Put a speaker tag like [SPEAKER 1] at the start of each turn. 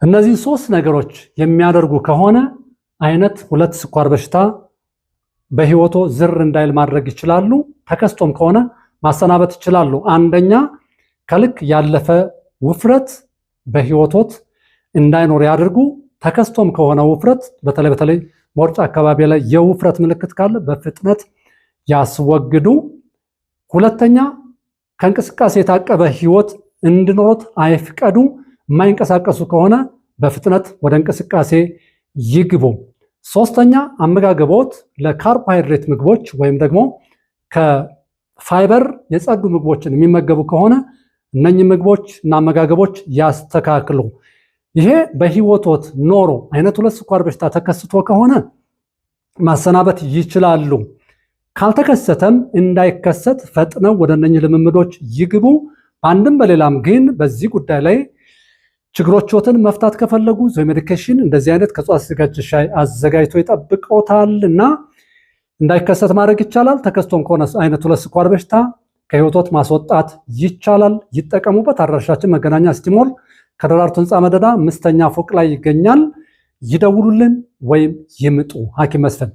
[SPEAKER 1] እነዚህ ሶስት ነገሮች የሚያደርጉ ከሆነ አይነት 2 ስኳር በሽታ በህይወቶ ዝር እንዳይል ማድረግ ይችላሉ። ተከስቶም ከሆነ ማሰናበት ይችላሉ። አንደኛ ከልክ ያለፈ ውፍረት በህይወቶት እንዳይኖር ያድርጉ። ተከስቶም ከሆነ ውፍረት በተለይ ቦርጭ አካባቢ ላይ የውፍረት ምልክት ካለ በፍጥነት ያስወግዱ። ሁለተኛ ከእንቅስቃሴ የታቀበ ህይወት እንዲኖሩት አይፍቀዱ። የማይንቀሳቀሱ ከሆነ በፍጥነት ወደ እንቅስቃሴ ይግቡ። ሶስተኛ አመጋገቦት ለካርቦሃይድሬት ምግቦች ወይም ደግሞ ከፋይበር የጸዱ ምግቦችን የሚመገቡ ከሆነ እነኚህ ምግቦች እና አመጋገቦች ያስተካክሉ። ይሄ በህይወቶት ኖሮ አይነት 2 ስኳር በሽታ ተከስቶ ከሆነ ማሰናበት ይችላሉ። ካልተከሰተም እንዳይከሰት ፈጥነው ወደ እነኚህ ልምምዶች ይግቡ። በአንድም በሌላም ግን በዚህ ጉዳይ ላይ ችግሮችን መፍታት ከፈለጉ ዞይ ሜዲኬሽን እንደዚህ አይነት ከዕፅዋት የተዘጋጀ ሻይ አዘጋጅቶ ይጠብቀውታል እና እንዳይከሰት ማድረግ ይቻላል። ተከስቶም ከሆነ አይነት 2 ስኳር በሽታ ከህይወቶት ማስወጣት ይቻላል። ይጠቀሙበት። አድራሻችን መገናኛ ስቲሞል ከደራርቱ ህንፃ መደዳ 5ኛ ፎቅ ላይ ይገኛል። ይደውሉልን ወይም ይምጡ። ሐኪም መስፍን